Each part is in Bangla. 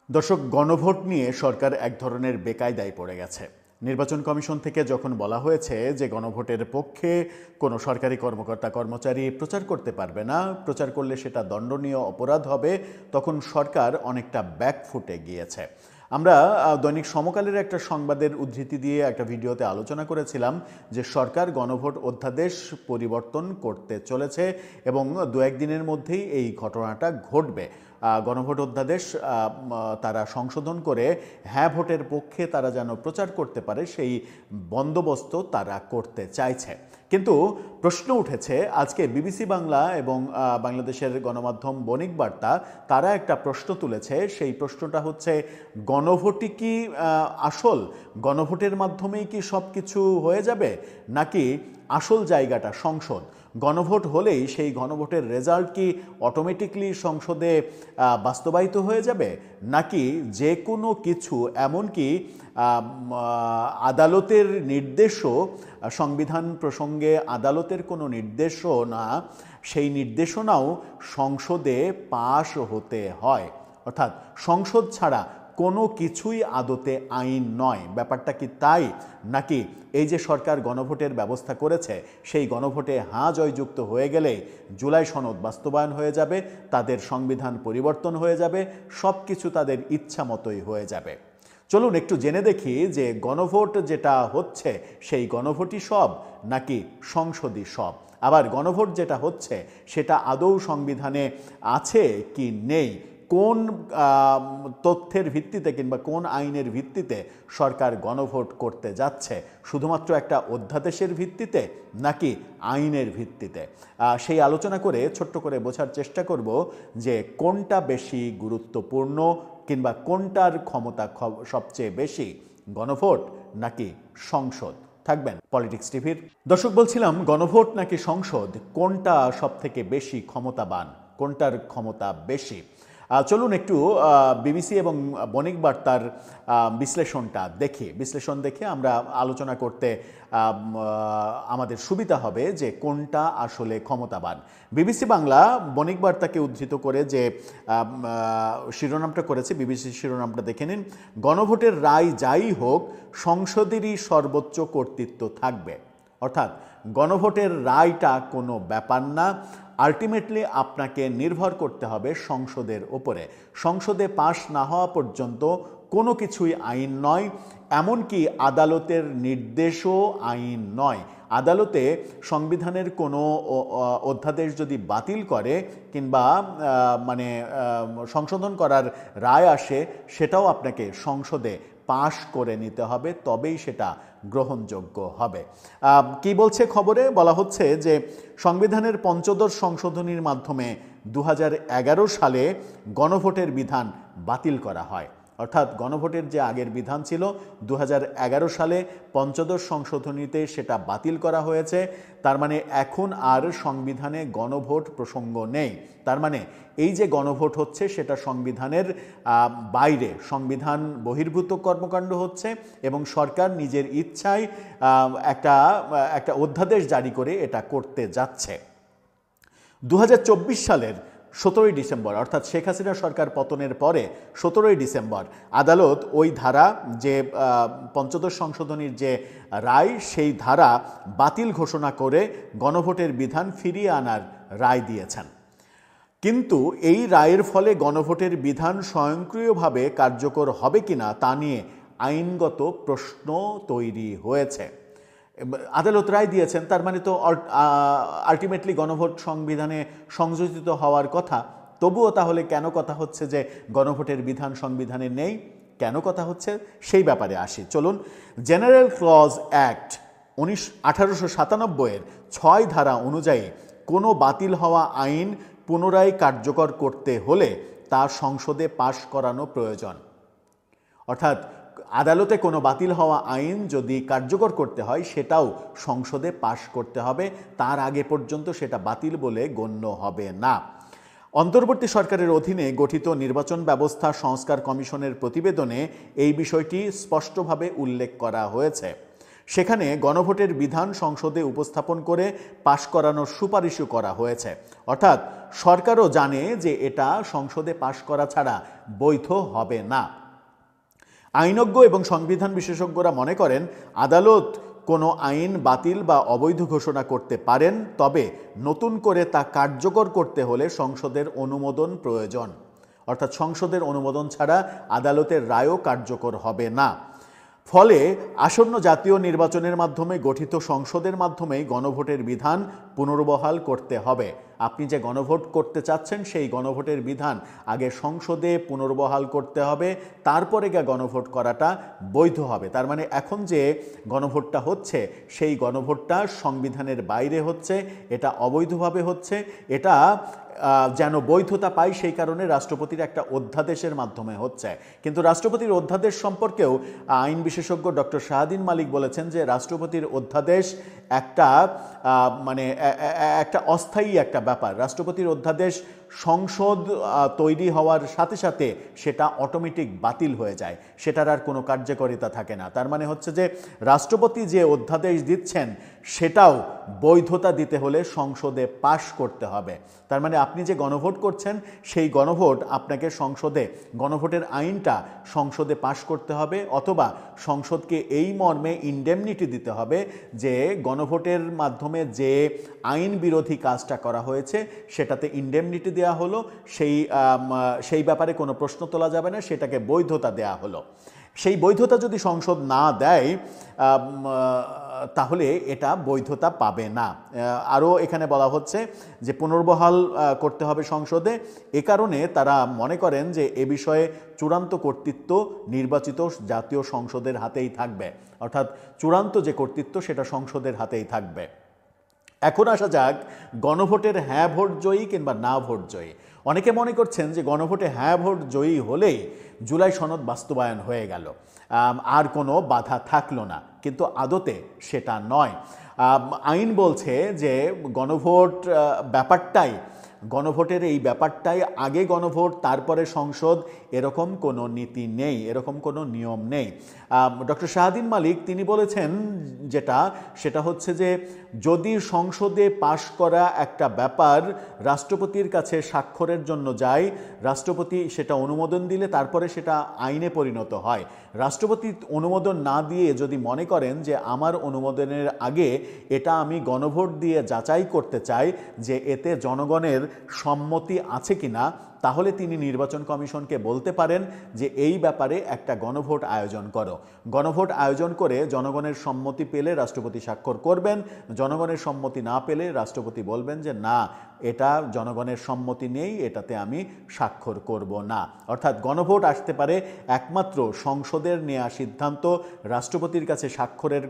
দর্শক, গণভোট নিয়ে সরকার এক ধরনের বেকায়দায় পড়ে গেছে। নির্বাচন কমিশন থেকে যখন বলা হয়েছে যে গণভোটের পক্ষে কোনো সরকারি কর্মকর্তা কর্মচারী প্রচার করতে পারবে না, প্রচার করলে সেটা দণ্ডনীয় অপরাধ হবে, তখন সরকার অনেকটা ব্যাকফুটে গিয়েছে। আমরা দৈনিক সমকালের একটা সংবাদের উদ্ধৃতি দিয়ে একটা ভিডিওতে আলোচনা করেছিলাম যে সরকার গণভোট অধ্যাদেশ পরিবর্তন করতে চলেছে এবং দু একদিনের মধ্যেই এই ঘটনাটা ঘটবে। গণভোট অধ্যাদেশ তারা সংশোধন করে হ্যাঁ ভোটের পক্ষে তারা যেন প্রচার করতে পারে সেই বন্দোবস্ত তারা করতে চাইছে। কিন্তু প্রশ্ন উঠেছে আজকে বিবিসি বাংলা এবং বাংলাদেশের গণমাধ্যম বণিক বার্তা তারা একটা প্রশ্ন তুলেছে। সেই প্রশ্নটা হচ্ছে, গণভোটই কি আসল? গণভোটের মাধ্যমেই কি সব কিছু হয়ে যাবে, নাকি আসল জায়গাটা সংসদ? গণভোট হলেই সেই গণভোটের রেজাল্ট কি অটোমেটিকলি সংসদে বাস্তবায়িত হয়ে যাবে, নাকি যে কোনো কিছু এমনকি আদালতের নির্দেশও, সংবিধান প্রসঙ্গে আদালতের কোনো নির্দেশনা, সেই নির্দেশনাও সংসদে পাশ হতে হয়? অর্থাৎ সংসদ ছাড়া কোনো কিছুই আদতে আইন নয়। ব্যাপারটা কি তাই, নাকি এই যে সরকার গণভোটের ব্যবস্থা করেছে সেই গণভোটে হাঁ জয়যুক্ত হয়ে গেলে জুলাই সনদ বাস্তবায়ন হয়ে যাবে, তাদের সংবিধান পরিবর্তন হয়ে যাবে, সব কিছু তাদের ইচ্ছা মতোই হয়ে যাবে? চলুন একটু জেনে দেখি যে গণভোট যেটা হচ্ছে সেই গণভোটই সব, নাকি সংসদই সব। আবার গণভোট যেটা হচ্ছে সেটা আদৌ সংবিধানে আছে কি নেই, কোন তথ্যের ভিত্তিতে কিংবা কোন আইনের ভিত্তিতে সরকার গণভোট করতে যাচ্ছে, শুধুমাত্র একটা অধ্যাদেশের ভিত্তিতে নাকি আইনের ভিত্তিতে, সেই আলোচনা করে ছোট্ট করে বোঝার চেষ্টা করব যে কোনটা বেশি গুরুত্বপূর্ণ কিংবা কোনটার ক্ষমতা সবচেয়ে বেশি, গণভোট নাকি সংসদ। থাকবেন পলিটিক্স টিভির। দর্শক, বলছিলাম গণভোট নাকি সংসদ, কোনটা সব থেকে বেশি ক্ষমতাবান, কোনটার ক্ষমতা বেশি। চলুন একটু বিবিসি এবং বণিক বার্তার বিশ্লেষণ দেখে আমরা আলোচনা করতে আমাদের সুবিধা হবে যে কোনটা আসলে ক্ষমতাবান। বিবিসি বাংলা বণিক বার্তাকে উদ্ধৃত করে যে শিরোনামটা করেছে, বিবিসি শিরোনামটা দেখে নিন। গণভোটের রায় যাই হোক, সংসদেরই সর্বোচ্চ কর্তৃত্ব থাকবে। অর্থাৎ গণভোটের রায়টা কোনো ব্যাপার না, আলটিমেটলি আপনাকে নির্ভর করতে হবে সংসদের ওপরে। সংসদে পাশ না হওয়া পর্যন্ত কোনো কিছুই আইন নয়, এমনকি আদালতের নির্দেশও আইন নয়। আদালতে সংবিধানের কোনো অধ্যাদেশ যদি বাতিল করে কিংবা সংশোধন করার রায় আসে, সেটাও আপনাকে সংসদে পাশ করে নিতে হবে, তবেই সেটা গ্রহণযোগ্য হবে। কি বলছে খবরে? বলা হচ্ছে যে সংবিধানের পঞ্চদশ সংশোধনীর মাধ্যমে 2011 সালে গণভোটের বিধান বাতিল করা হয়। অর্থাৎ গণভোটের যে আগের বিধান ছিল 2011 সালে পঞ্চদশ সংশোধনীতে সেটা বাতিল করা হয়েছে। তার মানে এখন আর সংবিধানে গণভোট প্রসঙ্গ নেই। তার মানে এই যে গণভোট হচ্ছে সেটা সংবিধানের বাইরে, সংবিধান বহির্ভূত কর্মকাণ্ড হচ্ছে এবং সরকার নিজের ইচ্ছায় একটা অধ্যাদেশ জারি করে এটা করতে যাচ্ছে। 2024 সালের 17ই ডিসেম্বর, অর্থাৎ শেখ হাসিনা সরকার পতনের পরে 17ই ডিসেম্বর আদালত ওই ধারা, যে পঞ্চদশ সংশোধনীর যে রায়, সেই ধারা বাতিল ঘোষণা করে গণভোটের বিধান ফিরিয়ে আনার রায় দিয়েছেন। কিন্তু এই রায়ের ফলে গণভোটের বিধান স্বয়ংক্রিয়ভাবে কার্যকর হবে কিনা তা নিয়ে আইনগত প্রশ্ন তৈরি হয়েছে। আদালত রায় দিয়েছেন, তার মানে তো আলটিমেটলি গণভোট সংবিধানে সংযোজিত হওয়ার কথা। তবুও তাহলে কেন কথা হচ্ছে যে গণভোটের বিধান সংবিধানে নেই? কেন কথা হচ্ছে সেই ব্যাপারে আসি। চলুন। জেনারেল ক্লজ অ্যাক্ট 1897-এর 6 ধারা অনুযায়ী কোনো বাতিল হওয়া আইন পুনরায় কার্যকর করতে হলে তা সংসদে পাশ করানো প্রয়োজন। অর্থাৎ আদালতে কোনো বাতিল হওয়া আইন যদি কার্যকর করতে হয় সেটাও সংসদে পাশ করতে হবে, তার আগে পর্যন্ত সেটা বাতিল বলে গণ্য হবে না। অন্তর্বর্তী সরকারের অধীনে গঠিত নির্বাচন ব্যবস্থা সংস্কার কমিশনের প্রতিবেদনে এই বিষয়টি স্পষ্টভাবে উল্লেখ করা হয়েছে। সেখানে গণভোটের বিধান সংসদে উপস্থাপন করে পাশ করানোর সুপারিশও করা হয়েছে। অর্থাৎ সরকারও জানে যে এটা সংসদে পাশ করা ছাড়া বৈধ হবে না। আইনজ্ঞ এবং সংবিধান বিশেষজ্ঞরা মনে করেন আদালত কোনো আইন বাতিল বা অবৈধ ঘোষণা করতে পারেন, তবে নতুন করে তা কার্যকর করতে হলে সংসদের অনুমোদন প্রয়োজন। অর্থাৎ সংসদের অনুমোদন ছাড়া আদালতের রায়ও কার্যকর হবে না। ফলে আসন্ন জাতীয় নির্বাচনের মাধ্যমে গঠিত সংসদের মাধ্যমেই গণভোটের বিধান পুনর্বহাল করতে হবে। আপনি যে গণভোট করতে চাচ্ছেন সেই গণভোটের বিধান আগে সংসদে পুনর্বহাল করতে হবে, তারপরে গণভোট করাটা বৈধ হবে। তার মানে এখন যে গণভোটটা হচ্ছে সেই গণভোটটা সংবিধানের বাইরে হচ্ছে, এটা অবৈধভাবে হচ্ছে। এটা যেন বৈধতা পায় সেই কারণে রাষ্ট্রপতির একটা অধ্যাদেশের মাধ্যমে হচ্ছে। কিন্তু রাষ্ট্রপতির অধ্যাদেশ সম্পর্কেও আইন বিশেষজ্ঞ ডক্টর শাহাদিন মালিক বলেছেন যে রাষ্ট্রপতির অধ্যাদেশ একটা একটা অস্থায়ী একটা ব্যাপার। রাষ্ট্রপতির অধ্যাদেশ সংসদ তৈরি হওয়ার সাথে সাথে সেটা অটোমেটিক বাতিল হয়ে যায়, সেটার আর কোনো কার্যকারিতা থাকে না। তার মানে হচ্ছে যে রাষ্ট্রপতি যে অধ্যাদেশ দিচ্ছেন সেটাও বৈধতা দিতে হলে সংসদে পাশ করতে হবে। তার মানে আপনি যে গণভোট করছেন সেই গণভোট আপনাকে সংসদে গণভোটের আইনটা সংসদে পাশ করতে হবে, অথবা সংসদকে এই মর্মে ইনডেমনিটি দিতে হবে যে গণভোটের মাধ্যমে যে আইন বিরোধী কাজটা করা হয়েছে সেটাতে ইনডেমনিটি দেওয়া হলো, সেই ব্যাপারে কোনো প্রশ্ন তোলা যাবে না, সেটাকে বৈধতা দেওয়া হলো। সেই বৈধতা যদি সংসদ না দেয় তাহলে এটা বৈধতা পাবে না। আরও এখানে বলা হচ্ছে যে পুনর্বহাল করতে হবে সংসদে। এ কারণে তারা মনে করেন যে এ বিষয়ে চূড়ান্ত কর্তৃত্ব নির্বাচিত জাতীয় সংসদের হাতেই থাকবে, অর্থাৎ চূড়ান্ত যে কর্তৃত্ব সেটা সংসদের হাতেই থাকবে। এখন আসা যাক গণভোটের হ্যাঁ ভোট জয়ী কিংবা না ভোট জয়ী। অনেকে মনে করছেন যে গণভোটে হ্যাঁ ভোট জয়ী হলেই জুলাই সনদ বাস্তবায়ন হয়ে গেল, আর কোনো বাধা থাকলো না, কিন্তু আদতে সেটা নয়। আইন বলছে যে গণভোটের এই ব্যাপারটাই আগে গণভোট তারপরে সংসদ, এরকম কোনো নীতি নেই, এরকম কোনো নিয়ম নেই। ডক্টর শাহাদিন মালিক তিনি বলেছেন সেটা হচ্ছে যে যদি সংসদে পাশ করা একটা ব্যাপার রাষ্ট্রপতির কাছে স্বাক্ষরের জন্য যায়, রাষ্ট্রপতি সেটা অনুমোদন দিলে তারপরে সেটা আইনে পরিণত হয়। রাষ্ট্রপতি অনুমোদন না দিয়ে যদি মনে করেন যে আমার অনুমোদনের আগে এটা আমি গণভোট দিয়ে যাচাই করতে চাই যে এতে জনগণের সম্মতি আছে কিনা, তাহলে তিনি নির্বাচন কমিশনকে বলতে পারেন যে এই ব্যাপারে একটা গণভোট আয়োজন করো। গণভোট আয়োজন করে জনগণের সম্মতি পেলে রাষ্ট্রপতি স্বাক্ষর করবেন, জনগণের সম্মতি না পেলে রাষ্ট্রপতি বলবেন যে না, এটা জনগণের সম্মতি নেই, এটাতে আমি স্বাক্ষর করব না। অর্থাৎ গণভোট আসতে পারে একমাত্র সংসদের নেওয়া সিদ্ধান্ত রাষ্ট্রপতির কাছে স্বাক্ষরের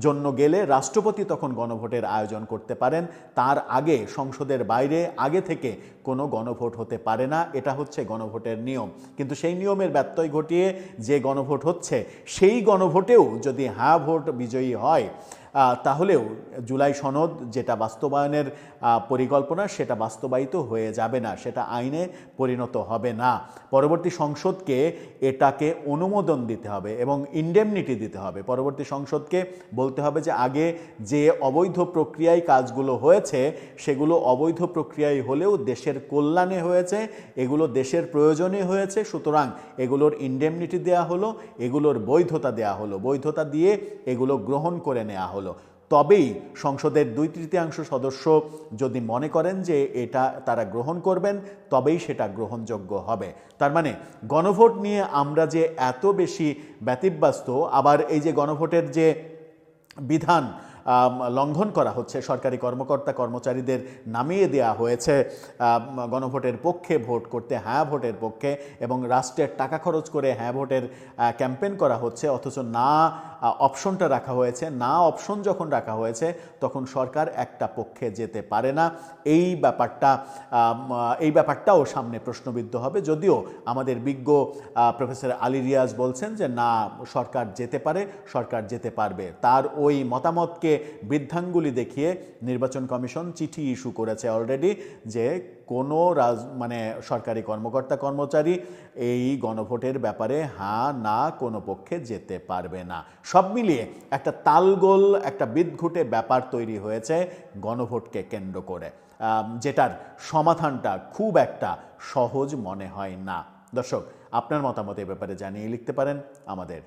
জন্য গেলে রাষ্ট্রপতি তখন গণভোটের আয়োজন করতে পারেন। তার আগে সংসদের বাইরে আগে থেকে কোনো গণভোট হতে পারে না। এটা হচ্ছে গণভোটের নিয়ম। কিন্তু সেই নিয়মের ব্যত্যয় ঘটিয়ে যে গণভোট হচ্ছে সেই গণভোটেও যদি হ্যাঁ ভোট বিজয়ী হয় তাহলেও জুলাই সনদ যেটা বাস্তবায়নের পরিকল্পনা সেটা বাস্তবায়িত হয়ে যাবে না, সেটা আইনে পরিণত হবে না। পরবর্তী সংসদকে এটাকে অনুমোদন দিতে হবে এবং ইনডেমনিটি দিতে হবে। পরবর্তী সংসদকে বলতে হবে যে আগে যে অবৈধ প্রক্রিয়ায় কাজগুলো হয়েছে সেগুলো অবৈধ প্রক্রিয়ায় হলেও দেশের কল্যাণে হয়েছে, এগুলো দেশের প্রয়োজনে হয়েছে, সুতরাং এগুলোর ইনডেমনিটি দেওয়া হলো, এগুলোর বৈধতা দেওয়া হলো, বৈধতা দিয়ে এগুলো গ্রহণ করে নেওয়া হলো। তবেই সংসদের 2/3 সদস্য যদি মনে করেন যে এটা তারা গ্রহণ করবেন, তবেই সেটা গ্রহণযোগ্য হবে। তার মানে গণভোট নিয়ে আমরা যে এত বেশি ব্যতিব্যস্ত, আবার এই যে গণভোটের যে বিধান লঙ্ঘন করা হচ্ছে, সরকারি কর্মকর্তা কর্মচারীদের নামিয়ে দেওয়া হয়েছে গণভোটের পক্ষে ভোট করতে, হ্যাঁ ভোটের পক্ষে, এবং রাষ্ট্রের টাকা খরচ করে হ্যাঁ ভোটের ক্যাম্পেইন করা হচ্ছে, অথচ না অপশনটা রাখা হয়েছে। না অপশন যখন রাখা হয়েছে তখন সরকার একটা পক্ষে যেতে পারে না। এই ব্যাপারটাও সামনে প্রশ্নবিদ্ধ হবে, যদিও আমাদের বিজ্ঞ প্রফেসর আলী রিয়াজ বলছেন যে না, সরকার যেতে পারে, সরকার যেতে পারবে। তার ওই মতামতকে বৃদ্ধাঙ্গুলি দেখিয়ে নির্বাচন কমিশন চিঠি ইস্যু করেছে অলরেডি যে কোনো মানে সরকারি কর্মকর্তা কর্মচারী এই গণভোটের ব্যাপারে হ্যাঁ না কোনো পক্ষে যেতে পারবে না। সব মিলিয়ে একটা তালগোল, একটা বিদঘুটে ব্যাপার তৈরি হয়েছে গণভোটকে কেন্দ্র করে, যেটার সমাধানটা খুব একটা সহজ মনে হয় না। দর্শক, আপনার মতামত এ ব্যাপারে জানিয়ে লিখতে পারেন আমাদের